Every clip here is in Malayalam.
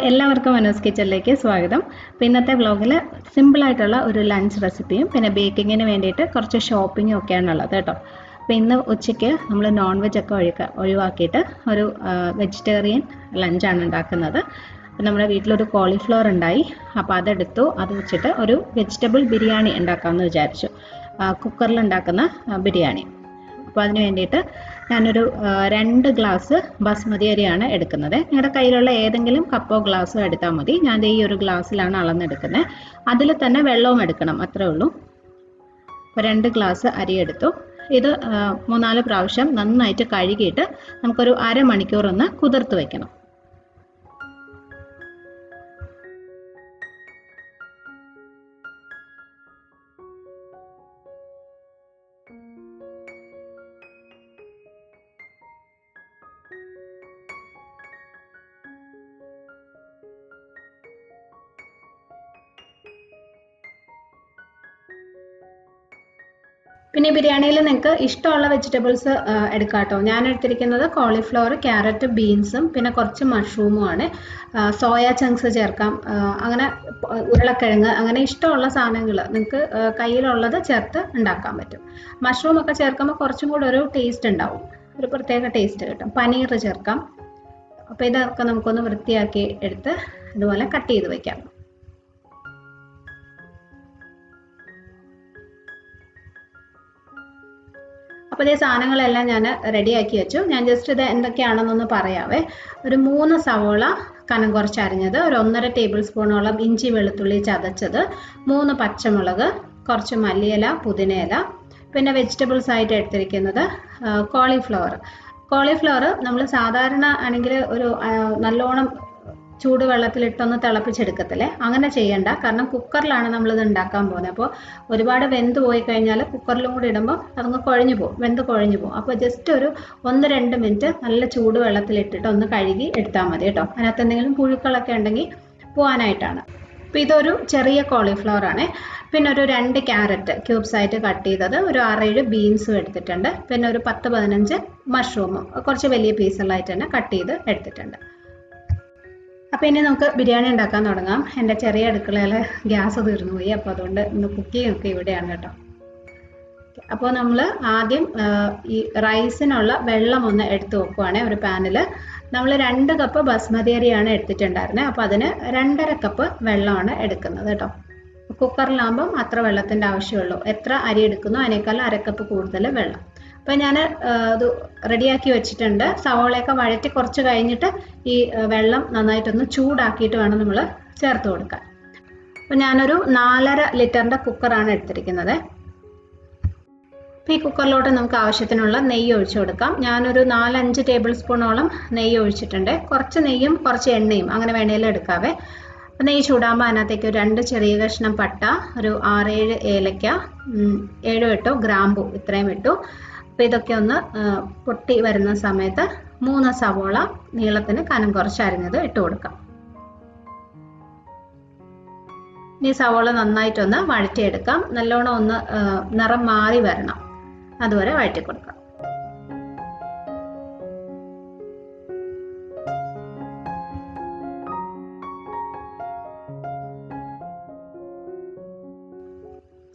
എല്ലാവർക്കും മനോസ് കിച്ചണിലേക്ക് സ്വാഗതം. അപ്പോൾ ഇന്നത്തെ വ്ളോഗിൽ സിമ്പിളായിട്ടുള്ള ഒരു ലഞ്ച് റെസിപ്പിയും പിന്നെ ബേക്കിങ്ങിന് വേണ്ടിയിട്ട് കുറച്ച് ഷോപ്പിങ്ങും ഒക്കെയാണുള്ളത് കേട്ടോ. അപ്പോൾ ഇന്ന് ഉച്ചയ്ക്ക് നമ്മൾ നോൺ വെജ് ഒക്കെ ഒഴിവാക്കിയിട്ട് ഒരു വെജിറ്റേറിയൻ ലഞ്ചാണ് ഉണ്ടാക്കുന്നത്. അപ്പോൾ നമ്മുടെ വീട്ടിലൊരു കോളിഫ്ലവർ ഉണ്ടായി, അപ്പോൾ അതെടുത്തു. അത് വെച്ചിട്ട് ഒരു വെജിറ്റബിൾ ബിരിയാണി ഉണ്ടാക്കാമെന്ന് വിചാരിച്ചു, കുക്കറിൽ ഉണ്ടാക്കുന്ന ബിരിയാണി. അപ്പോൾ അതിന് വേണ്ടിയിട്ട് ഞാനൊരു 2 ഗ്ലാസ് ബസ്മതി അരിയാണ് എടുക്കുന്നത്. നിങ്ങളുടെ കയ്യിലുള്ള ഏതെങ്കിലും കപ്പോ ഗ്ലാസ്സോ എടുത്താൽ മതി. ഞാൻ ഈ ഒരു ഗ്ലാസ്സിലാണ് അളന്നെടുക്കുന്നത്. അതിൽ തന്നെ വെള്ളവും എടുക്കണം, അത്രേ ഉള്ളൂ. അപ്പോൾ 2 ഗ്ലാസ് അരി എടുത്തു. ഇത് 3-4 പ്രാവശ്യം നന്നായിട്ട് കഴുകിയിട്ട് നമുക്കൊരു അരമണിക്കൂർ ഒന്ന് കുതിർത്ത് വെക്കണം. പിന്നെ ബിരിയാണിയിൽ നിങ്ങൾക്ക് ഇഷ്ടമുള്ള വെജിറ്റബിൾസ് എടുക്കാം കേട്ടോ. ഞാൻ എടുത്തിരിക്കുന്നത് കോളിഫ്ലവർ, ക്യാരറ്റ്, ബീൻസും പിന്നെ കുറച്ച് മഷ്റൂമും ആണ്. സോയ ചങ്ക്സ് ചേർക്കാം, അങ്ങനെ ഉരുളക്കിഴങ്ങ്, അങ്ങനെ ഇഷ്ടമുള്ള സാധനങ്ങൾ നിങ്ങൾക്ക് കയ്യിലുള്ളത് ചേർത്ത് ഉണ്ടാക്കാൻ പറ്റും. മഷ്റൂം ഒക്കെ ചേർക്കുമ്പോൾ കുറച്ചും കൂടെ ഒരു ടേസ്റ്റ് ഉണ്ടാവും, ഒരു പ്രത്യേക ടേസ്റ്റ് കിട്ടും. പനീർ ചേർക്കാം. അപ്പോൾ ഇതൊക്കെ നമുക്കൊന്ന് വൃത്തിയാക്കി എടുത്ത് ഇതുപോലെ കട്ട് ചെയ്ത് വെക്കാം. അപ്പോൾ ഈ സാധനങ്ങളെല്ലാം ഞാൻ റെഡിയാക്കി വെച്ചു. ഞാൻ ജസ്റ്റ് ഇത് എന്തൊക്കെയാണെന്നൊന്ന് പറയാവേ. ഒരു 3 സവോള കനം കുറച്ച് അരിഞ്ഞത്, ഒരു 1.5 ടേബിൾ സ്പൂണോളം ഇഞ്ചി വെളുത്തുള്ളി ചതച്ചത്, 3 പച്ചമുളക്, കുറച്ച് മല്ലിയില, പുതിനയില, പിന്നെ വെജിറ്റബിൾസ് ആയിട്ട് എടുത്തിരിക്കുന്നത് കോളിഫ്ലവർ നമ്മൾ സാധാരണ ആണെങ്കിൽ ഒരു നല്ലോണം ചൂടുവെള്ളത്തിലിട്ടൊന്ന് തിളപ്പിച്ചെടുക്കത്തില്ലേ, അങ്ങനെ ചെയ്യണ്ട. കാരണം കുക്കറിലാണ് നമ്മളിത് ഉണ്ടാക്കാൻ പോകുന്നത്. അപ്പോൾ ഒരുപാട് വെന്ത് പോയി കഴിഞ്ഞാൽ കുക്കറിലും കൂടി ഇടുമ്പോൾ അതങ്ങ് കുഴഞ്ഞു പോകും, വെന്ത് കുഴഞ്ഞു പോകും. അപ്പോൾ ജസ്റ്റ് ഒരു 1-2 മിനിറ്റ് നല്ല ചൂടുവെള്ളത്തിലിട്ടിട്ട് ഒന്ന് കഴുകി എടുത്താൽ മതി കേട്ടോ. അതിനകത്ത് എന്തെങ്കിലും പുഴുക്കളൊക്കെ ഉണ്ടെങ്കിൽ പോകാനായിട്ടാണ്. അപ്പോൾ ഇതൊരു ചെറിയ കോളിഫ്ലവർ ആണ്. പിന്നെ ഒരു 2 ക്യാരറ്റ് ക്യൂബ്സ് ആയിട്ട് കട്ട് ചെയ്തത്, ഒരു 6-7 ബീൻസും എടുത്തിട്ടുണ്ട്. പിന്നെ ഒരു 10-15 മഷ്റൂമും കുറച്ച് വലിയ പീസുകളായിട്ട് തന്നെ കട്ട് ചെയ്ത് എടുത്തിട്ടുണ്ട്. അപ്പോൾ ഇനി നമുക്ക് ബിരിയാണി ഉണ്ടാക്കാൻ തുടങ്ങാം. എൻ്റെ ചെറിയ അടുക്കളയിൽ ഗ്യാസ് തീർന്നു പോയി, അപ്പോൾ അതുകൊണ്ട് ഇന്ന് കുക്കിംഗ് ഒക്കെ ഇവിടെയാണ് കേട്ടോ. അപ്പോൾ നമ്മൾ ആദ്യം ഈ റൈസിനുള്ള വെള്ളം ഒന്ന് എടുത്ത് വെക്കുവാണ്. ഒരു പാനിൽ നമ്മൾ 2 കപ്പ് ബസ്മതി അരിയാണ് എടുത്തിട്ടുണ്ടായിരുന്നത്. അപ്പോൾ അതിന് 2.5 കപ്പ് വെള്ളമാണ് എടുക്കുന്നത് കേട്ടോ. കുക്കറിലാകുമ്പം അത്ര വെള്ളത്തിൻ്റെ ആവശ്യമുള്ളൂ. എത്ര അരി എടുക്കുന്നോ അതിനേക്കാൾ 1/2 കപ്പ് കൂടുതൽ വെള്ളം. അപ്പോൾ ഞാൻ ഇത് റെഡിയാക്കി വെച്ചിട്ടുണ്ട്. സവോളയൊക്കെ വഴറ്റി കുറച്ച് കഴിഞ്ഞിട്ട് ഈ വെള്ളം നന്നായിട്ടൊന്ന് ചൂടാക്കിയിട്ട് വേണം നമ്മൾ ചേർത്ത് കൊടുക്കാൻ. അപ്പോൾ ഞാനൊരു 4.5 ലിറ്ററിൻ്റെ കുക്കറാണ് എടുത്തിരിക്കുന്നത്. അപ്പോൾ ഈ കുക്കറിലോട്ട് നമുക്ക് ആവശ്യത്തിനുള്ള നെയ്യ് ഒഴിച്ചു കൊടുക്കാം. ഞാനൊരു 4-5 ടേബിൾ സ്പൂണോളം നെയ്യ് ഒഴിച്ചിട്ടുണ്ട്. കുറച്ച് നെയ്യും കുറച്ച് എണ്ണയും അങ്ങനെ വേണേലും എടുക്കാവേ. അപ്പോൾ നെയ്യ് ചൂടാകുമ്പോൾ അതിനകത്തേക്ക് 2 ചെറിയ കഷ്ണം പട്ട, ഒരു 6-7 ഏലക്ക, 7-8 ഗ്രാമ്പു ഇത്രയും ഇട്ടു. അപ്പോൾ ഇതൊക്കെ ഒന്ന് പൊട്ടി വരുന്ന സമയത്ത് 3 സവോള നീളത്തിന് കനം കുറച്ച് അരിഞ്ഞത് ഇട്ട് കൊടുക്കാം. ഈ സവോള നന്നായിട്ടൊന്ന് വഴറ്റിയെടുക്കാം. നല്ലോണം ഒന്ന് നിറം മാറി വരണം, അതുവരെ വഴറ്റി കൊടുക്കാം.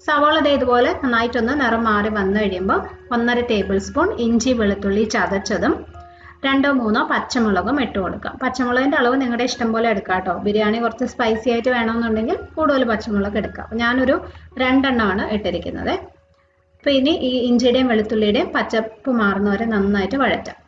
സവാള ഇതുപോലെ നന്നായിട്ടൊന്ന് നിറം മാറി വന്നു കഴിയുമ്പോൾ 1.5 ടേബിൾ സ്പൂൺ ഇഞ്ചി വെളുത്തുള്ളി ചതച്ചതും 2-3 പച്ചമുളകും ഇട്ട് കൊടുക്കാം. പച്ചമുളകിൻ്റെ അളവ് നിങ്ങളുടെ ഇഷ്ടം പോലെ എടുക്കാം കേട്ടോ. ബിരിയാണി കുറച്ച് സ്പൈസി ആയിട്ട് വേണമെന്നുണ്ടെങ്കിൽ കൂടുതൽ പച്ചമുളക് എടുക്കാം. ഞാനൊരു 2 എണ്ണമാണ് ഇട്ടിരിക്കുന്നത്. അപ്പോൾ ഇനി ഈ ഇഞ്ചിയുടെയും വെളുത്തുള്ളിയുടെയും പച്ചപ്പ് മാറുന്നവരെ നന്നായിട്ട് വഴറ്റാം.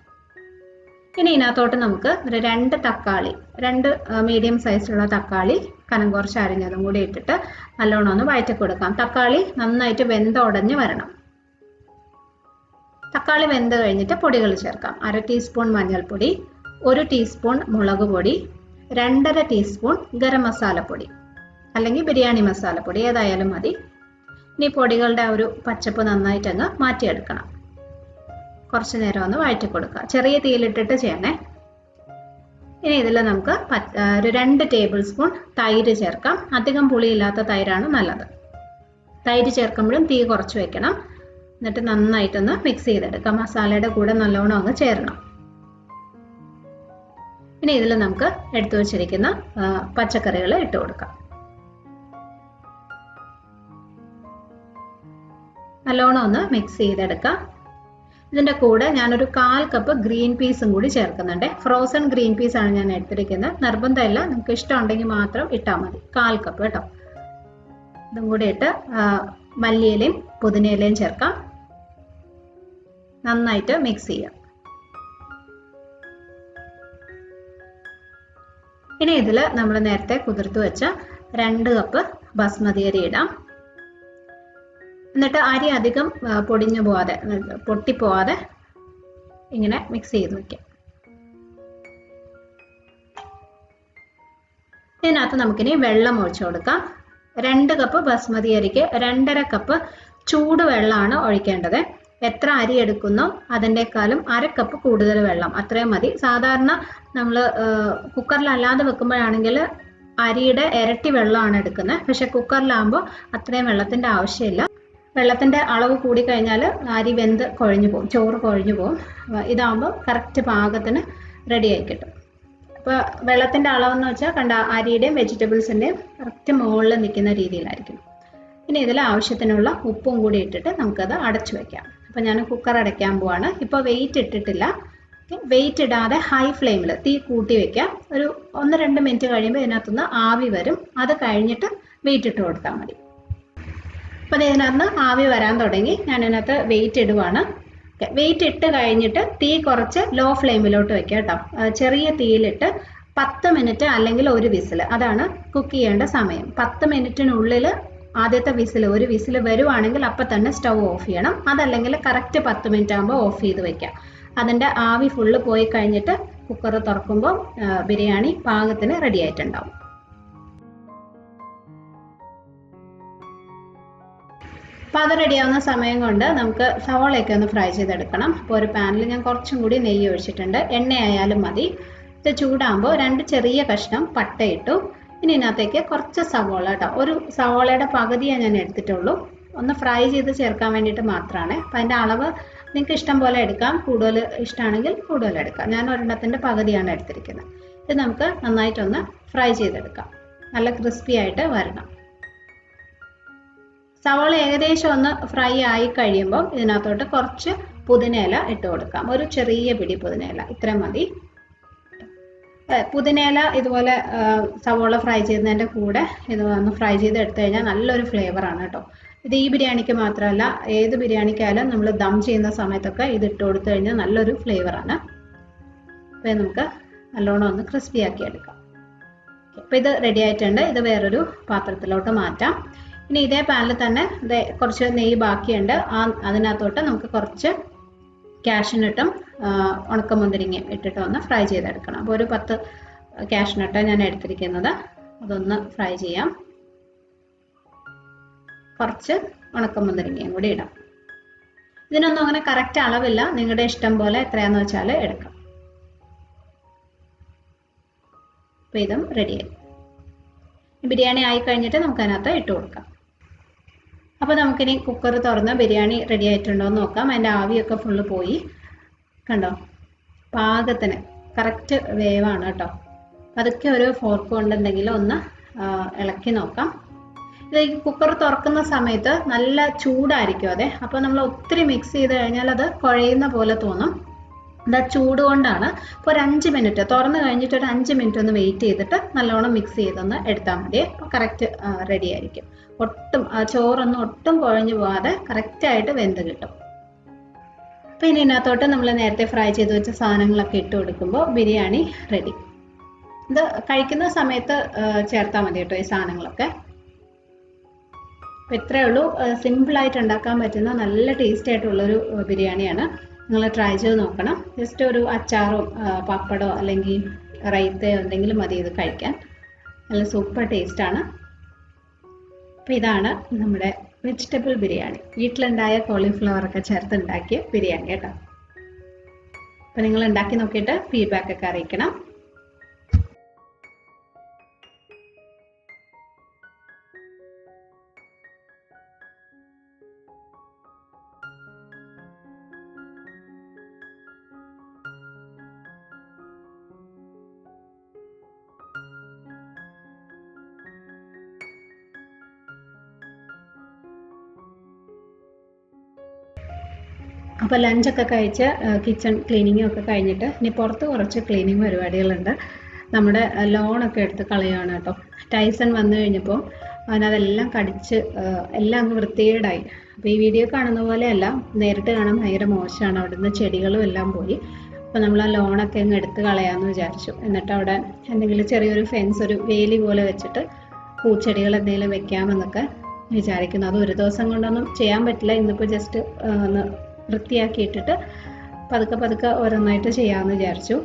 ഇനി ഇതിനകത്തോട്ട് നമുക്ക് ഒരു 2 തക്കാളി, 2 മീഡിയം സൈസിലുള്ള തക്കാളി കനം കുറച്ച് അരിഞ്ഞതും കൂടി ഇട്ടിട്ട് നല്ലോണം ഒന്ന് വഴറ്റി കൊടുക്കാം. തക്കാളി നന്നായിട്ട് വെന്തുടഞ്ഞ് വരണം. തക്കാളി വെന്ത് കഴിഞ്ഞിട്ട് പൊടികൾ ചേർക്കാം. 1/2 ടീസ്പൂൺ മഞ്ഞൾപ്പൊടി, 1 ടീസ്പൂൺ മുളക് പൊടി, 2.5 ടീസ്പൂൺ ഗരം മസാലപ്പൊടി അല്ലെങ്കിൽ ബിരിയാണി മസാലപ്പൊടി ഏതായാലും മതി. ഇനി പൊടികളുടെ ഒരു പച്ചപ്പ് നന്നായിട്ടങ്ങ് മാറ്റിയെടുക്കണം. കുറച്ച് നേരം ഒന്ന് വഴറ്റി കൊടുക്കുക. ചെറിയ തീയിലിട്ടിട്ട് ചെയ്യണേ. ഇനി ഇതിൽ നമുക്ക് ഒരു 2 ടേബിൾ സ്പൂൺ തൈര് ചേർക്കാം. അധികം പുളിയില്ലാത്ത തൈരാണ് നല്ലത്. തൈര് ചേർക്കുമ്പോഴും തീ കുറച്ച് വെക്കണം. എന്നിട്ട് നന്നായിട്ടൊന്ന് മിക്സ് ചെയ്തെടുക്കാം. മസാലയുടെ കൂടെ നല്ലോണം അങ്ങ് ചേരണം. ഇനി ഇതിൽ നമുക്ക് എടുത്തു വെച്ചിരിക്കുന്ന പച്ചക്കറികൾ ഇട്ട് കൊടുക്കാം. നല്ലോണം ഒന്ന് മിക്സ് ചെയ്തെടുക്കാം. ഇതിൻ്റെ കൂടെ ഞാനൊരു 1/4 കപ്പ് ഗ്രീൻ പീസും കൂടി ചേർക്കുന്നുണ്ട്. ഫ്രോസൺ ഗ്രീൻ പീസ് ആണ് ഞാൻ എടുത്തിരിക്കുന്നത്. നിർബന്ധമില്ല, നിങ്ങൾക്ക് ഇഷ്ടമുണ്ടെങ്കിൽ മാത്രം ഇട്ടാൽ മതി. 1/4 കപ്പ് കേട്ടോ. ഇതും കൂടി ഇട്ട് മല്ലിയിലയും പുതിനയിലയും ചേർക്കാം. നന്നായിട്ട് മിക്സ് ചെയ്യാം. ഇനി ഇതിൽ നമ്മൾ നേരത്തെ കുതിർത്ത് വെച്ച 2 കപ്പ് ബസ്മതി അരി ഇടാം. എന്നിട്ട് അരി അധികം പൊടിഞ്ഞു പോവാതെ, പൊട്ടിപ്പോവാതെ ഇങ്ങനെ മിക്സ് ചെയ്ത് വയ്ക്കാം. ഇതിനകത്ത് നമുക്കിനി വെള്ളം ഒഴിച്ചു കൊടുക്കാം. 2 കപ്പ് ബസ്മതി അരിക്ക് 2.5 കപ്പ് ചൂടുവെള്ളമാണ് ഒഴിക്കേണ്ടത്. എത്ര അരി എടുക്കുന്നോ അതിൻ്റെക്കാളും 1/2 കപ്പ് കൂടുതൽ വെള്ളം, അത്രയും മതി. സാധാരണ നമ്മൾ കുക്കറിലല്ലാതെ വെക്കുമ്പോഴാണെങ്കിൽ അരിയുടെ ഇരട്ടി വെള്ളമാണ് എടുക്കുന്നത്. പക്ഷെ കുക്കറിലാകുമ്പോൾ അത്രയും വെള്ളത്തിൻ്റെ ആവശ്യമില്ല. വെള്ളത്തിൻ്റെ അളവ് കൂടിക്കഴിഞ്ഞാൽ അരി വെന്ത് കുഴഞ്ഞു പോകും, ചോറ് കുഴഞ്ഞു പോകും. ഇതാകുമ്പോൾ കറക്റ്റ് പാകത്തിന് റെഡിയായി കിട്ടും. അപ്പോൾ വെള്ളത്തിൻ്റെ അളവെന്ന് വെച്ചാൽ കണ്ട അരിയുടെയും വെജിറ്റബിൾസിൻ്റെയും കറക്റ്റ് മുകളിൽ നിൽക്കുന്ന രീതിയിലായിരിക്കും. ഇനി ഇതിൽ ആവശ്യത്തിനുള്ള ഉപ്പും കൂടി ഇട്ടിട്ട് നമുക്കത് അടച്ചു വയ്ക്കാം. അപ്പോൾ ഞാൻ കുക്കർ അടയ്ക്കാൻ പോവാണ്. ഇപ്പോൾ വെയിറ്റ് ഇട്ടിട്ടില്ല. വെയിറ്റ് ഇടാതെ ഹൈ ഫ്ലെയിമിൽ തീ കൂട്ടി വയ്ക്കാം. ഒരു 1-2 മിനിറ്റ് കഴിയുമ്പോൾ ഇതിനകത്തുനിന്ന് ആവി വരും. അത് കഴിഞ്ഞിട്ട് വെയിറ്റ് ഇട്ട് കൊടുത്താൽ മതി. അപ്പോൾ ഇതിനകത്ത് ആവി വരാൻ തുടങ്ങി. ഞാൻ ഇതിനകത്ത് വെയിറ്റ് ഇടുവാണ്. വെയിറ്റ് ഇട്ട് കഴിഞ്ഞിട്ട് തീ കുറച്ച് ലോ ഫ്ലെയിമിലോട്ട് വെക്കുക കേട്ടോ. ചെറിയ തീയിലിട്ട് 10 മിനിറ്റ് അല്ലെങ്കിൽ ഒരു വിസിൽ, അതാണ് കുക്ക് ചെയ്യേണ്ട സമയം. 10 മിനിറ്റിനുള്ളിൽ ആദ്യത്തെ ഒരു വിസിൽ വരുവാണെങ്കിൽ അപ്പം തന്നെ സ്റ്റൗ ഓഫ് ചെയ്യണം. അതല്ലെങ്കിൽ കറക്റ്റ് 10 മിനിറ്റ് ആകുമ്പോൾ ഓഫ് ചെയ്ത് വെക്കാം. അതിൻ്റെ ആവി ഫുള്ള് പോയി കഴിഞ്ഞിട്ട് കുക്കർ തുറക്കുമ്പോൾ ബിരിയാണി പാകത്തിന് റെഡി ആയിട്ടുണ്ടാവും. അപ്പോൾ അത് റെഡിയാവുന്ന സമയം കൊണ്ട് നമുക്ക് സവാളയൊക്കെ ഒന്ന് ഫ്രൈ ചെയ്തെടുക്കണം. അപ്പോൾ ഒരു പാനിൽ ഞാൻ കുറച്ചും കൂടി നെയ്യ് ഒഴിച്ചിട്ടുണ്ട്. എണ്ണയായാലും മതി. ഇത് ചൂടാകുമ്പോൾ 2 ചെറിയ കഷ്ണം പട്ട ഇട്ടു. ഇനി ഇതിനകത്തേക്ക് കുറച്ച് സവോള കേട്ടോ, ഒരു സവോളയുടെ പകുതിയേ ഞാൻ എടുത്തിട്ടുള്ളൂ. ഒന്ന് ഫ്രൈ ചെയ്ത് ചേർക്കാൻ വേണ്ടിയിട്ട് മാത്രമാണ്. അപ്പം അതിൻ്റെ അളവ് നിങ്ങൾക്ക് ഇഷ്ടം പോലെ എടുക്കാം. കൂടുതൽ ഇഷ്ടമാണെങ്കിൽ കൂടുതൽ എടുക്കാം. ഞാൻ ഒരെണ്ണത്തിൻ്റെ പകുതിയാണ് എടുത്തിരിക്കുന്നത്. ഇത് നമുക്ക് നന്നായിട്ടൊന്ന് ഫ്രൈ ചെയ്തെടുക്കാം. നല്ല ക്രിസ്പി ആയിട്ട് വരണം. സവോള ഏകദേശം ഒന്ന് ഫ്രൈ ആയി കഴിയുമ്പോൾ ഇതിനകത്തോട്ട് കുറച്ച് പുതിനയില ഇട്ട് കൊടുക്കാം. ഒരു ചെറിയ പിടി പുതിനയില, ഇത്രയും മതി. പുതിനയില ഇതുപോലെ സവോള ഫ്രൈ ചെയ്യുന്നതിൻ്റെ കൂടെ ഇത് ഒന്ന് ഫ്രൈ ചെയ്ത് എടുത്തു കഴിഞ്ഞാൽ നല്ലൊരു ഫ്ലേവറാണ് കേട്ടോ. ഇത് ഈ ബിരിയാണിക്ക് മാത്രമല്ല, ഏത് ബിരിയാണിക്കായാലും നമ്മൾ ദം ചെയ്യുന്ന സമയത്തൊക്കെ ഇത് ഇട്ട് കൊടുത്തു കഴിഞ്ഞാൽ നല്ലൊരു ഫ്ലേവറാണ്. അപ്പോൾ നമുക്ക് നല്ലോണം ഒന്ന് ക്രിസ്പി ആക്കി എടുക്കാം. അപ്പോൾ ഇത് റെഡി ആയിട്ടുണ്ട്. ഇത് വേറൊരു പാത്രത്തിലോട്ട് മാറ്റാം. ഇനി ഇതേ പാനിൽ തന്നെ കുറച്ച് നെയ്യ് ബാക്കിയുണ്ട്. അതിനകത്തോട്ട് നമുക്ക് കുറച്ച് കാഷ്നട്ടും ഉണക്കമുന്തിരിങ്ങയും ഇട്ടിട്ട് ഒന്ന് ഫ്രൈ ചെയ്തെടുക്കണം. അപ്പോൾ ഒരു 10 കാഷ്നട്ട് ഞാൻ എടുത്തിരിക്കുന്നത്. അതൊന്ന് ഫ്രൈ ചെയ്യാം. കുറച്ച് ഉണക്കമുന്തിരിങ്ങയും കൂടി ഇടാം. ഇതിനൊന്നും അങ്ങനെ കറക്റ്റ് അളവില്ല, നിങ്ങളുടെ ഇഷ്ടം പോലെ എത്രയാണെന്ന് വെച്ചാൽ എടുക്കാം. അപ്പോൾ ഇതും റെഡിയായി. ബിരിയാണി ആയി കഴിഞ്ഞിട്ട് നമുക്ക് അതിനകത്ത് ഇട്ട് കൊടുക്കാം. അപ്പോൾ നമുക്കിനി കുക്കർ തുറന്ന് ബിരിയാണി റെഡി ആയിട്ടുണ്ടോ എന്ന് നോക്കാം. അതിൻ്റെ ആവിയൊക്കെ ഫുള്ള് പോയി. കണ്ടോ, പാകത്തിന് കറക്റ്റ് വേവാണ് കേട്ടോ. അതൊക്കെ ഒരു ഫോർക്ക് കൊണ്ടെന്തെങ്കിലും ഒന്ന് ഇളക്കി നോക്കാം. ഇത് കുക്കർ തുറക്കുന്ന സമയത്ത് നല്ല ചൂടായിരിക്കും അതെ. അപ്പോൾ നമ്മൾ ഒത്തിരി മിക്സ് ചെയ്ത് കഴിഞ്ഞാൽ അത് കുഴയുന്ന പോലെ തോന്നും. എന്താ ചൂട് കൊണ്ടാണ്. അപ്പോൾ ഒരു 5 മിനിറ്റ് തുറന്ന് കഴിഞ്ഞിട്ട് ഒരു 5 മിനിറ്റ് ഒന്ന് വെയിറ്റ് ചെയ്തിട്ട് നല്ലോണം മിക്സ് ചെയ്തൊന്ന് എടുത്താൽ മതി. അപ്പോൾ കറക്റ്റ് റെഡി ആയിരിക്കും. ഒട്ടും ചോറൊന്നും ഒട്ടും കുഴഞ്ഞു പോകാതെ കറക്റ്റായിട്ട് വെന്ത് കിട്ടും. അപ്പോൾ ഇനി ഇതിനകത്തോട്ട് നമ്മൾ നേരത്തെ ഫ്രൈ ചെയ്ത് വെച്ച സാധനങ്ങളൊക്കെ ഇട്ട് കൊടുക്കുമ്പോൾ ബിരിയാണി റെഡി. ഇത് കഴിക്കുന്ന സമയത്ത് ചേർത്താൽ മതി കേട്ടോ ഈ സാധനങ്ങളൊക്കെ. അപ്പോൾ ഇത്രയേ ഉള്ളൂ. സിമ്പിളായിട്ട് ഉണ്ടാക്കാൻ പറ്റുന്ന നല്ല ടേസ്റ്റി ആയിട്ടുള്ളൊരു ബിരിയാണിയാണ്. നിങ്ങൾ ട്രൈ ചെയ്ത് നോക്കണം. ജസ്റ്റ് ഒരു അച്ചാറോ പപ്പടോ അല്ലെങ്കിൽ റൈത്തയോ എന്തെങ്കിലും മതി ഇത് കഴിക്കാൻ. നല്ല സൂപ്പർ ടേസ്റ്റാണ്. അപ്പോൾ ഇതാണ് നമ്മുടെ വെജിറ്റബിൾ ബിരിയാണി. വീട്ടിലുണ്ടായ കോളിഫ്ലവറൊക്കെ ചേർത്ത് ഉണ്ടാക്കിയ ബിരിയാണി കേട്ടോ. അപ്പോൾ നിങ്ങൾ ഉണ്ടാക്കി നോക്കിയിട്ട് ഫീഡ്ബാക്കൊക്കെ അറിയിക്കണം. അപ്പോൾ ലഞ്ചൊക്കെ കഴിച്ച് കിച്ചൺ ക്ലീനിങ്ങും ഒക്കെ കഴിഞ്ഞിട്ട് ഇനി പുറത്ത് കുറച്ച് ക്ലീനിങ് പരിപാടികളുണ്ട്. നമ്മുടെ ലോണൊക്കെ എടുത്ത് കളയുകയാണ് കേട്ടോ. ടൈസൺ വന്നു കഴിഞ്ഞപ്പോൾ അവനതെല്ലാം കടിച്ച് എല്ലാം അങ്ങ് വൃത്തികേടായി. അപ്പോൾ ഈ വീഡിയോ കാണുന്ന പോലെയല്ല, നേരിട്ട് കാണാൻ ഭയങ്കര മോശമാണ്. അവിടുന്ന് ചെടികളും എല്ലാം പോയി. അപ്പോൾ നമ്മൾ ആ ലോണൊക്കെ അങ്ങ് എടുത്ത് കളയാമെന്ന് വിചാരിച്ചു. എന്നിട്ട് അവിടെ എന്തെങ്കിലും ചെറിയൊരു ഫെൻസ്, ഒരു വേലി പോലെ വെച്ചിട്ട് പൂച്ചെടികൾ എന്തെങ്കിലും വെക്കാമെന്നൊക്കെ വിചാരിക്കുന്നു. അത് ഒരു ദിവസം കൊണ്ടൊന്നും ചെയ്യാൻ പറ്റില്ല. ഇന്നിപ്പോൾ ജസ്റ്റ് ഒന്ന് വൃത്തിയാക്കിയിട്ടിട്ട് പതുക്കെ ഓരോന്നായിട്ട് ചെയ്യാമെന്ന് വിചാരിച്ചു.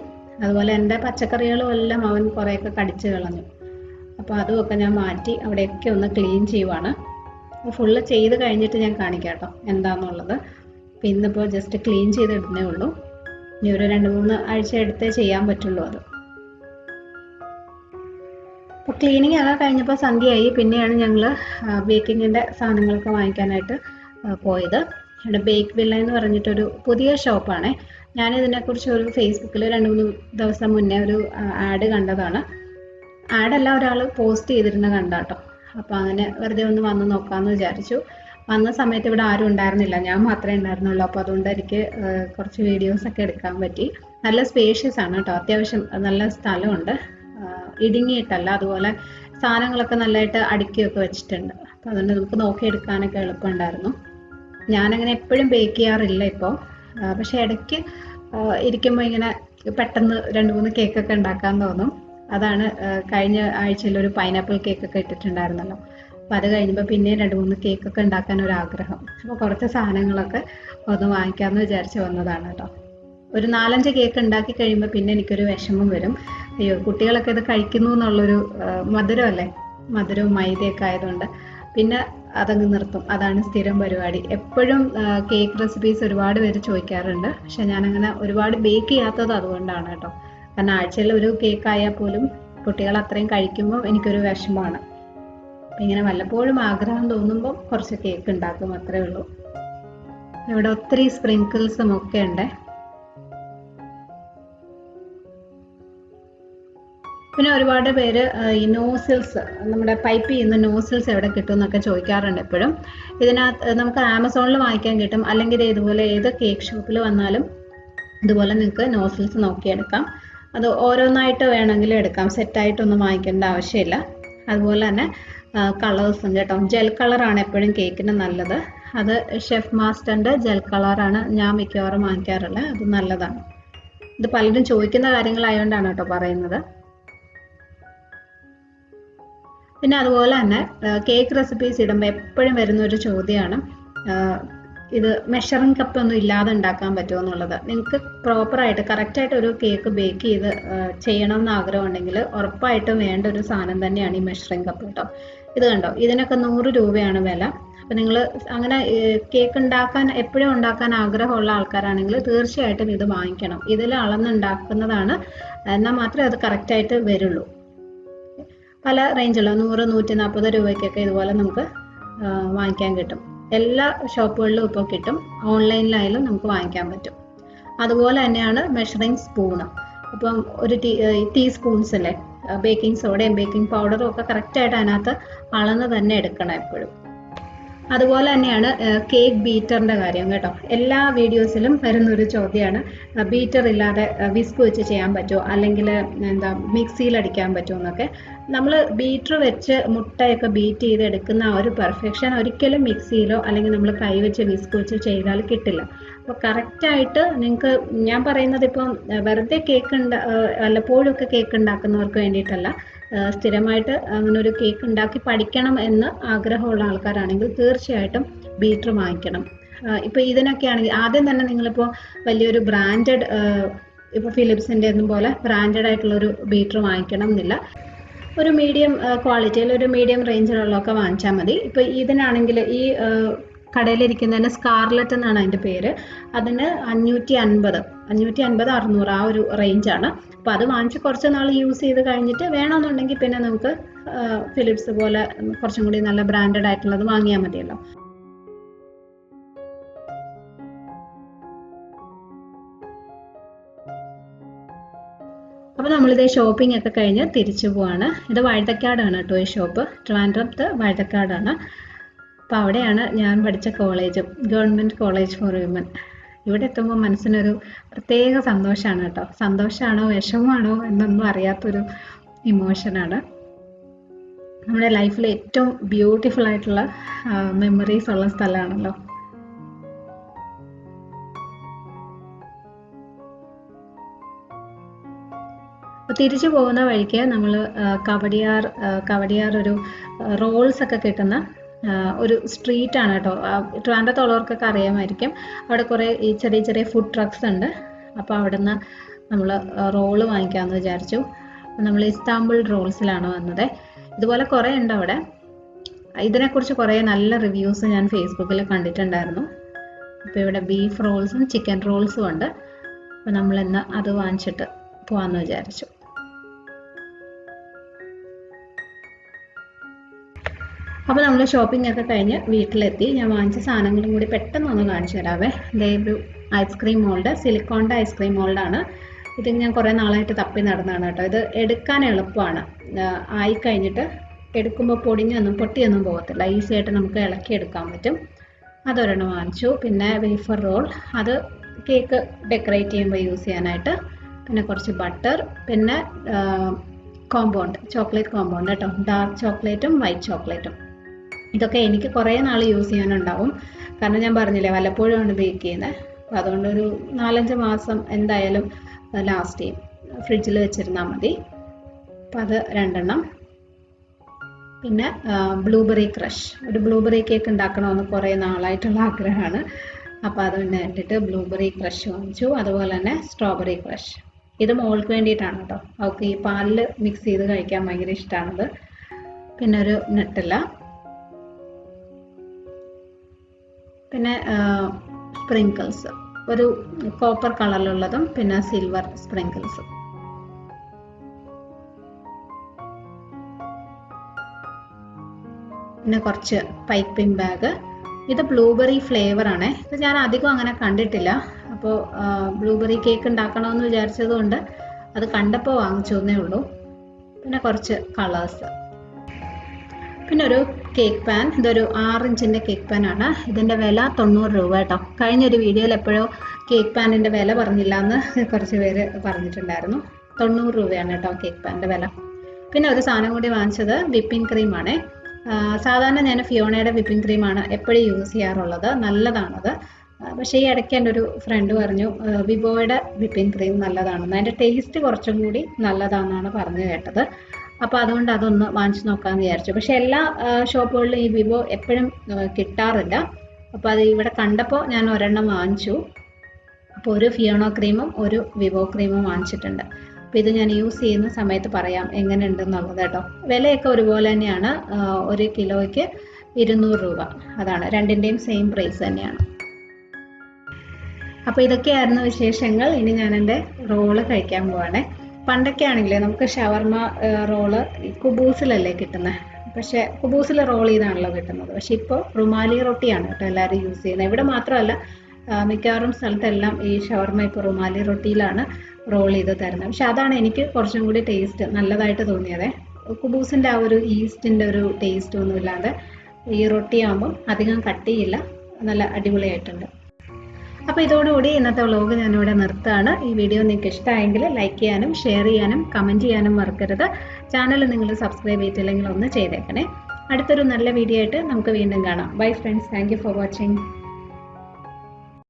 അതുപോലെ എൻ്റെ പച്ചക്കറികളും എല്ലാം അവൻ കുറേയൊക്കെ കടിച്ച് കളഞ്ഞു. അപ്പോൾ അതുമൊക്കെ ഞാൻ മാറ്റി അവിടെയൊക്കെ ഒന്ന് ക്ലീൻ ചെയ്യുവാണ്. ഫുള്ള് ചെയ്ത് കഴിഞ്ഞിട്ട് ഞാൻ കാണിക്കാം കേട്ടോ എന്താണെന്നുള്ളത്. അപ്പോൾ ഇന്നിപ്പോൾ ജസ്റ്റ് ക്ലീൻ ചെയ്തിടുന്നേ ഉള്ളൂ. ഇനി ഒരു 2-3 ആഴ്ച എടുത്തേ ചെയ്യാൻ പറ്റുള്ളൂ അത്. അപ്പോൾ ക്ലീനിങ് ഒക്കെ കഴിഞ്ഞപ്പോൾ സന്ധ്യയായി. പിന്നെയാണ് ഞങ്ങൾ ബേക്കിങ്ങിൻ്റെ സാധനങ്ങളൊക്കെ വാങ്ങിക്കാനായിട്ട് പോയത്. ഇവിടെ ബേക്ക് വില്ല എന്ന് പറഞ്ഞിട്ടൊരു പുതിയ ഷോപ്പാണ്. ഞാനിതിനെക്കുറിച്ച് ഒരു ഫേസ്ബുക്കിൽ 2-3 ദിവസം മുന്നേ ഒരു ആഡ് കണ്ടതാണ്. ആഡല്ല, ഒരാൾ പോസ്റ്റ് ചെയ്തിരുന്ന കണ്ടാട്ടോ. അപ്പോൾ അങ്ങനെ വെറുതെ ഒന്ന് വന്ന് നോക്കാമെന്ന് വിചാരിച്ചു. വന്ന സമയത്ത് ഇവിടെ ആരും ഉണ്ടായിരുന്നില്ല, ഞാൻ മാത്രമേ ഉണ്ടായിരുന്നുള്ളൂ. അപ്പോൾ അതുകൊണ്ട് എനിക്ക് കുറച്ച് വീഡിയോസൊക്കെ എടുക്കാൻ പറ്റി. നല്ല സ്പേഷ്യസ് ആണ് കേട്ടോ, അത്യാവശ്യം നല്ല സ്ഥലമുണ്ട്, ഇടുങ്ങിയിട്ടല്ല. അതുപോലെ സാധനങ്ങളൊക്കെ നല്ലതായിട്ട് അടുക്കിയൊക്കെ വെച്ചിട്ടുണ്ട്. അപ്പോൾ അതുകൊണ്ട് നമുക്ക് നോക്കിയെടുക്കാനൊക്കെ എളുപ്പമുണ്ടായിരുന്നു. ഞാനങ്ങനെ എപ്പോഴും ബേക്ക് ചെയ്യാറില്ല ഇപ്പോൾ, പക്ഷെ ഇടയ്ക്ക് ഇരിക്കുമ്പോൾ ഇങ്ങനെ പെട്ടെന്ന് 2-3 കേക്കൊക്കെ ഉണ്ടാക്കാൻ തോന്നും. അതാണ് കഴിഞ്ഞ ആഴ്ചയിൽ ഒരു പൈനാപ്പിൾ കേക്കൊക്കെ ഇട്ടിട്ടുണ്ടായിരുന്നല്ലോ. അപ്പോൾ അത് കഴിഞ്ഞപ്പോൾ പിന്നെ 2-3 കേക്കൊക്കെ ഉണ്ടാക്കാൻ ഒരു ആഗ്രഹം. അപ്പോൾ കുറച്ച് സാധനങ്ങളൊക്കെ ഒന്ന് വാങ്ങിക്കാമെന്ന് വിചാരിച്ച് വന്നതാണ് കേട്ടോ. ഒരു 4-5 കേക്ക് ഉണ്ടാക്കി കഴിയുമ്പോൾ പിന്നെ എനിക്കൊരു വിഷമം വരും. അയ്യോ, കുട്ടികളൊക്കെ ഇത് കഴിക്കുന്നു എന്നുള്ളൊരു മധുരമല്ലേ, മധുരവും മൈദയൊക്കെ ആയതുകൊണ്ട് പിന്നെ അതങ്ങ് നിർത്തും. അതാണ് സ്ഥിരം പരിപാടി. എപ്പോഴും കേക്ക് റെസിപ്പീസ് ഒരുപാട് പേര് ചോദിക്കാറുണ്ട്. പക്ഷെ ഞാനങ്ങനെ ഒരുപാട് ബേക്ക് ചെയ്യാത്തത് അതുകൊണ്ടാണ് കേട്ടോ. കാരണം ആഴ്ചയിൽ ഒരു കേക്ക് ആയാൽ പോലും കുട്ടികൾ അത്രയും കഴിക്കുമ്പോൾ എനിക്കൊരു വിഷമമാണ്. അപ്പം ഇങ്ങനെ വല്ലപ്പോഴും ആഗ്രഹം തോന്നുമ്പോൾ കുറച്ച് കേക്ക് ഉണ്ടാക്കും, അത്രേ ഉള്ളൂ. ഇവിടെ ഒത്തിരി സ്പ്രിങ്കിൾസും ഒക്കെ ഉണ്ട്. പിന്നെ ഒരുപാട് പേര് ഈ നോസിൽസ്, നമ്മുടെ പൈപ്പ് ചെയ്യുന്ന നോസിൽസ് എവിടെ കിട്ടും എന്നൊക്കെ ചോദിക്കാറുണ്ട് എപ്പോഴും. ഇതിനകത്ത് നമുക്ക് ആമസോണിൽ വാങ്ങിക്കാൻ കിട്ടും, അല്ലെങ്കിൽ ഇതുപോലെ ഏത് കേക്ക് ഷോപ്പിൽ വന്നാലും ഇതുപോലെ നിങ്ങൾക്ക് നോസിൽസ് നോക്കിയെടുക്കാം. അത് ഓരോന്നായിട്ട് വേണമെങ്കിലും എടുക്കാം, സെറ്റായിട്ടൊന്നും വാങ്ങിക്കേണ്ട ആവശ്യമില്ല. അതുപോലെ തന്നെ കളേഴ്സും കേട്ടോ. ജെൽ കളറാണ് എപ്പോഴും കേക്കിന് നല്ലത്. അത് ഷെഫ് മാസ്റ്ററിൻ്റെ ജെൽ കളറാണ് ഞാൻ മിക്കവാറും വാങ്ങിക്കാറുള്ളത്. അത് നല്ലതാണ്. ഇത് പലരും ചോദിക്കുന്ന കാര്യങ്ങളായതുകൊണ്ടാണ് കേട്ടോ പറയുന്നത്. പിന്നെ അതുപോലെ തന്നെ കേക്ക് റെസിപ്പീസ് ഇടുമ്പോൾ എപ്പോഴും വരുന്നൊരു ചോദ്യമാണ് ഇത് മെഷറിംഗ് കപ്പ് ഒന്നും ഇല്ലാതെ ഉണ്ടാക്കാൻ പറ്റുമോ എന്നുള്ളത്. നിങ്ങൾക്ക് പ്രോപ്പറായിട്ട് കറക്റ്റായിട്ട് ഒരു കേക്ക് ബേക്ക് ചെയ്ത് ചെയ്യണമെന്ന് ആഗ്രഹം ഉണ്ടെങ്കിൽ ഉറപ്പായിട്ടും വേണ്ട ഒരു സാധനം തന്നെയാണ് ഈ മെഷറിംഗ് കപ്പ് കേട്ടോ. ഇത് കണ്ടോ, ഇതിനൊക്കെ 100 രൂപയാണ് വില. അപ്പം നിങ്ങൾ അങ്ങനെ കേക്ക് ഉണ്ടാക്കാൻ എപ്പോഴും ഉണ്ടാക്കാൻ ആഗ്രഹമുള്ള ആൾക്കാരാണെങ്കിൽ തീർച്ചയായിട്ടും ഇത് വാങ്ങിക്കണം. ഇതിൽ അളന്നുണ്ടാക്കുന്നതാണ്, എന്നാൽ മാത്രമേ അത് കറക്റ്റായിട്ട് വരുള്ളൂ. പല റേഞ്ചുള്ള 100-140 രൂപയ്ക്കൊക്കെ ഇതുപോലെ നമുക്ക് വാങ്ങിക്കാൻ കിട്ടും. എല്ലാ ഷോപ്പുകളിലും ഇപ്പോൾ കിട്ടും, ഓൺലൈനിലായാലും നമുക്ക് വാങ്ങിക്കാൻ പറ്റും. അതുപോലെ തന്നെയാണ് മെഷറിംഗ് സ്പൂണ്. അപ്പം ഒരു ടീസ്പൂൺസ് അല്ലേ, ബേക്കിംഗ് സോഡയും ബേക്കിംഗ് പൗഡറും ഒക്കെ കറക്റ്റായിട്ട് അതിനകത്ത് അളന്ന് തന്നെ എടുക്കണം എപ്പോഴും. അതുപോലെ തന്നെയാണ് കേക്ക് ബീറ്ററിൻ്റെ കാര്യം കേട്ടോ. എല്ലാ വീഡിയോസിലും വരുന്നൊരു ചോദ്യമാണ്, ബീറ്റർ ഇല്ലാതെ വിസ്ക് വെച്ച് ചെയ്യാൻ പറ്റുമോ, അല്ലെങ്കിൽ മിക്സിയിൽ അടിക്കാൻ പറ്റുമോ എന്നൊക്കെ. നമ്മൾ ബീറ്റർ വെച്ച് മുട്ടയൊക്കെ ബീറ്റ് ചെയ്ത് എടുക്കുന്ന ആ ഒരു പെർഫെക്ഷൻ ഒരിക്കലും മിക്സിയിലോ അല്ലെങ്കിൽ നമ്മൾ കൈ വെച്ച് വിസ്ക് വെച്ച് ചെയ്താൽ കിട്ടില്ല. അപ്പോൾ കറക്റ്റായിട്ട് നിങ്ങൾക്ക്, ഞാൻ പറയുന്നത് ഇപ്പം വെറുതെ കേക്ക് വല്ലപ്പോഴും ഒക്കെ കേക്ക് ഉണ്ടാക്കുന്നവർക്ക് വേണ്ടിയിട്ടല്ല, സ്ഥിരമായിട്ട് അങ്ങനെ ഒരു കേക്ക് ഉണ്ടാക്കി പഠിക്കണം എന്ന് ആഗ്രഹമുള്ള ആൾക്കാരാണെങ്കിൽ തീർച്ചയായിട്ടും ബീറ്റർ വാങ്ങിക്കണം. ഇപ്പോൾ ഇതിനൊക്കെ ആണെങ്കിൽ ആദ്യം തന്നെ നിങ്ങളിപ്പോൾ വലിയൊരു ബ്രാൻഡഡ്, ഇപ്പോൾ ഫിലിപ്സിൻ്റെ ഒന്നും പോലെ ബ്രാൻഡഡ് ആയിട്ടുള്ളൊരു ബീറ്റർ വാങ്ങിക്കണം എന്നില്ല. ഒരു മീഡിയം ക്വാളിറ്റിയിൽ, ഒരു മീഡിയം റേഞ്ചിലുള്ളതൊക്കെ വാങ്ങിച്ചാൽ മതി. ഇപ്പോൾ ഇതിനാണെങ്കിൽ ഈ കടയിലിരിക്കുന്നതിന് സ്കാർലറ്റ് എന്നാണ് അതിൻ്റെ പേര്. അതിന് 550, 600 ആ ഒരു റേഞ്ചാണ്. അപ്പോൾ അത് വാങ്ങിച്ച് കുറച്ച് നാൾ യൂസ് ചെയ്ത് കഴിഞ്ഞിട്ട് വേണമെന്നുണ്ടെങ്കിൽ പിന്നെ നമുക്ക് ഫിലിപ്സ് പോലെ കുറച്ചും കൂടി നല്ല ബ്രാൻഡഡ് ആയിട്ടുള്ളത് വാങ്ങിയാൽ മതിയല്ലോ. അപ്പോൾ നമ്മളിത് ഷോപ്പിംഗ് ഒക്കെ കഴിഞ്ഞ് തിരിച്ചു പോവാണ്. ഇത് വഴുതക്കാടാണ് കേട്ടോ ഈ ഷോപ്പ്, ട്രിവാൻഡ്രത്ത് വഴുതക്കാടാണ്. അപ്പോൾ അവിടെയാണ് ഞാൻ പഠിച്ച കോളേജും, ഗവൺമെൻറ് കോളേജ് ഫോർ വിമൻ. ഇവിടെ എത്തുമ്പോൾ മനസ്സിനൊരു പ്രത്യേക സന്തോഷമാണ് കേട്ടോ. സന്തോഷമാണോ വിഷമമാണോ എന്നൊന്നും അറിയാത്തൊരു ഇമോഷനാണ്. നമ്മുടെ ലൈഫിൽ ഏറ്റവും ബ്യൂട്ടിഫുൾ ആയിട്ടുള്ള മെമ്മറീസ് ഉള്ള സ്ഥലമാണല്ലോ. തിരിച്ചു പോകുന്ന വഴിക്ക് നമ്മൾ കവടിയാർ ഒരു റോൾസ് ഒക്കെ കിട്ടുന്ന ഒരു സ്ട്രീറ്റ് ആണ് കേട്ടോ. ട്രിവാൻഡ്രത്തുള്ളവർക്കൊക്കെ അറിയാമായിരിക്കും. അവിടെ കുറേ ഈ ചെറിയ ചെറിയ ഫുഡ് ട്രക്സ് ഉണ്ട്. അപ്പോൾ അവിടെ നിന്ന് നമ്മൾ റോള് വാങ്ങിക്കാമെന്ന് വിചാരിച്ചു. നമ്മൾ ഇസ്താംബുൾ റോൾസിലാണ് വന്നത്. ഇതുപോലെ കുറേ ഉണ്ട് അവിടെ. ഇതിനെക്കുറിച്ച് കുറേ നല്ല റിവ്യൂസ് ഞാൻ ഫേസ്ബുക്കിൽ കണ്ടിട്ടുണ്ടായിരുന്നു. അപ്പോൾ ഇവിടെ ബീഫ് റോൾസും ചിക്കൻ റോൾസും ഉണ്ട്. അപ്പോൾ നമ്മൾ ഇന്ന് അത് വാങ്ങിച്ചിട്ട് പോകാമെന്ന് വിചാരിച്ചു. അപ്പോൾ നമ്മൾ ഷോപ്പിംഗ് ഒക്കെ കഴിഞ്ഞ് വീട്ടിലെത്തി. ഞാൻ വാങ്ങിച്ച സാധനങ്ങളും കൂടി പെട്ടെന്ന് ഒന്ന് കാണിച്ചു തരാവേ. ഒരു ഐസ്ക്രീം മോൾഡ്, സിലിക്കോണിൻ്റെ ഐസ്ക്രീം മോൾഡാണ്. ഇത് ഞാൻ കുറേ നാളായിട്ട് തപ്പി നടന്നതാണ് കേട്ടോ. ഇത് എടുക്കാൻ എളുപ്പമാണ്. ആയി കഴിഞ്ഞിട്ട് എടുക്കുമ്പോൾ പൊട്ടിയൊന്നും പോകത്തില്ല. ഈസി ആയിട്ട് നമുക്ക് ഇളക്കി എടുക്കാൻ പറ്റും. അതൊരെണ്ണം വാങ്ങിച്ചു. പിന്നെ വേഫർ റോൾ, അത് കേക്ക് ഡെക്കറേറ്റ് ചെയ്യുമ്പോൾ യൂസ് ചെയ്യാനായിട്ട്. പിന്നെ കുറച്ച് ബട്ടർ, പിന്നെ കോമ്പൗണ്ട്, ചോക്ലേറ്റ് കോമ്പൗണ്ട് കേട്ടോ. ഡാർക്ക് ചോക്ലേറ്റും വൈറ്റ് ചോക്ലേറ്റും. ഇതൊക്കെ എനിക്ക് കുറേ നാൾ യൂസ് ചെയ്യാനുണ്ടാവും. കാരണം ഞാൻ പറഞ്ഞില്ലേ വല്ലപ്പോഴുമാണ് ബേക്ക് ചെയ്യുന്നത്. അപ്പോൾ അതുകൊണ്ട് ഒരു 4-5 മാസം എന്തായാലും ലാസ്റ്റ് ചെയ്യും. ഫ്രിഡ്ജിൽ വെച്ചിരുന്നാൽ മതി. അപ്പം അത് 2 എണ്ണം. പിന്നെ ബ്ലൂബെറി ക്രഷ്, ഒരു ബ്ലൂബെറി കേക്ക് ഉണ്ടാക്കണമെന്ന് കുറേ നാളായിട്ടുള്ള ആഗ്രഹമാണ്. അപ്പോൾ അത് ഇട്ടിട്ട് ബ്ലൂബെറി ക്രഷ് വാങ്ങിച്ചു. അതുപോലെ തന്നെ സ്ട്രോബെറി ക്രഷ്. ഇത് മോൾക്ക് വേണ്ടിയിട്ടാണ് കേട്ടോ. അവൾക്ക് ഈ പാലിൽ മിക്സ് ചെയ്ത് കഴിക്കാൻ ഭയങ്കര ഇഷ്ടമാണത്. പിന്നെ ഒരു നെട്ടില്ല. പിന്നെ സ്പ്രിങ്കിൾസ്, ഒരു കോപ്പർ കളറിലുള്ളതും പിന്നെ സിൽവർ സ്പ്രിങ്കിൾസും. പിന്നെ കുറച്ച് പൈപ്പിംഗ് ബാഗ്. ഇത് ബ്ലൂബെറി ഫ്ലേവർ ആണ്. ഇത് ഞാൻ അധികം അങ്ങനെ കണ്ടിട്ടില്ല. അപ്പോൾ ബ്ലൂബെറി കേക്ക് ഉണ്ടാക്കണമെന്ന് വിചാരിച്ചതുകൊണ്ട് അത് കണ്ടപ്പോൾ വാങ്ങിച്ചോന്നേ ഉള്ളൂ. പിന്നെ കുറച്ച് കളേഴ്സ്. പിന്നെ ഒരു കേക്ക് പാൻ. ഇതൊരു 6 ഇഞ്ചിൻ്റെ കേക്ക് പാൻ ആണ്. ഇതിൻ്റെ വില 90 രൂപ കേട്ടോ. കഴിഞ്ഞൊരു വീഡിയോയിൽ എപ്പോഴോ കേക്ക് പാനിൻ്റെ വില പറഞ്ഞില്ല എന്ന് കുറച്ച് പേര് പറഞ്ഞിട്ടുണ്ടായിരുന്നു. 90 രൂപയാണ് കേട്ടോ കേക്ക് പാനിൻ്റെ വില. പിന്നെ ഒരു സാധനം കൂടി വാങ്ങിച്ചത് വിപ്പിംഗ് ക്രീമാണ്. സാധാരണ ഞാൻ ഫിയോണയുടെ വിപ്പിംഗ് ക്രീമാണ് എപ്പോഴും യൂസ് ചെയ്യാറുള്ളത്. നല്ലതാണത്. പക്ഷേ ഈ ഇടയ്ക്ക് എൻ്റെ ഒരു ഫ്രണ്ട് പറഞ്ഞു വിവോയുടെ വിപ്പിംഗ് ക്രീം നല്ലതാണെന്ന്. അതിൻ്റെ ടേസ്റ്റ് കുറച്ചും കൂടി നല്ലതാണെന്നാണ് പറഞ്ഞു കേട്ടത്. അപ്പോൾ അതുകൊണ്ട് അതൊന്ന് വാങ്ങിച്ചു നോക്കാമെന്ന് വിചാരിച്ചു. പക്ഷേ എല്ലാ ഷോപ്പുകളിലും ഈ വിവോ എപ്പോഴും കിട്ടാറില്ല. അപ്പോൾ അത് ഇവിടെ കണ്ടപ്പോൾ ഞാൻ ഒരെണ്ണം വാങ്ങിച്ചു. അപ്പോൾ ഒരു ഫിയോണോ ക്രീമും ഒരു വിവോ ക്രീമും വാങ്ങിച്ചിട്ടുണ്ട്. അപ്പോൾ ഇത് ഞാൻ യൂസ് ചെയ്യുന്ന സമയത്ത് പറയാം എങ്ങനെയുണ്ടെന്നുള്ളത് കേട്ടോ. വിലയൊക്കെ ഒരുപോലെ തന്നെയാണ്. 1 കിലോയ്ക്ക് 200 രൂപ. അതാണ്, രണ്ടിൻ്റെയും സെയിം പ്രൈസ് തന്നെയാണ്. അപ്പോൾ ഇതൊക്കെയായിരുന്നു വിശേഷങ്ങൾ. ഇനി ഞാൻ എൻ്റെ റോള് കഴിക്കാൻ പോവാണേ. പണ്ടൊക്കെ ആണെങ്കിലേ നമുക്ക് ഷവർമ റോള് കുബൂസിലല്ലേ കിട്ടുന്നത്. പക്ഷേ കുബൂസിൽ റോൾ ചെയ്താണല്ലോ കിട്ടുന്നത്. പക്ഷെ ഇപ്പോൾ റുമാലി റൊട്ടിയാണ് കേട്ടോ എല്ലാവരും യൂസ് ചെയ്യുന്നത്. ഇവിടെ മാത്രമല്ല, മിക്കവാറും സ്ഥലത്തെല്ലാം ഈ ഷവർമ ഇപ്പോൾ റുമാലി റൊട്ടിയിലാണ് റോൾ ചെയ്ത് തരുന്നത്. പക്ഷെ അതാണ് എനിക്ക് കുറച്ചും കൂടി ടേസ്റ്റ് നല്ലതായിട്ട് തോന്നിയത്. കുബൂസിൻ്റെ ആ ഒരു ഈസ്റ്റിൻ്റെ ഒരു ടേസ്റ്റ് ഒന്നും ഇല്ലാതെ ഈ റൊട്ടി ആകുമ്പം അധികം കട്ടിയില്ല, നല്ല അടിപൊളിയായിട്ടുണ്ട്. അപ്പോൾ ഇതോടുകൂടി ഇന്നത്തെ വ്ലോഗ് ഞാനിവിടെ നിർത്തുകയാണ്. ഈ വീഡിയോ നിങ്ങൾക്ക് ഇഷ്ടമായെങ്കിൽ ലൈക്ക് ചെയ്യാനും ഷെയർ ചെയ്യാനും കമൻറ്റ് ചെയ്യാനും മറക്കരുത്. ചാനൽ നിങ്ങൾ സബ്സ്ക്രൈബ് ചെയ്തില്ലെങ്കിൽ ഒന്ന് ചെയ്തേക്കണേ. അടുത്തൊരു നല്ല വീഡിയോ ആയിട്ട് നമുക്ക് വീണ്ടും കാണാം. Bye friends, thank you for watching.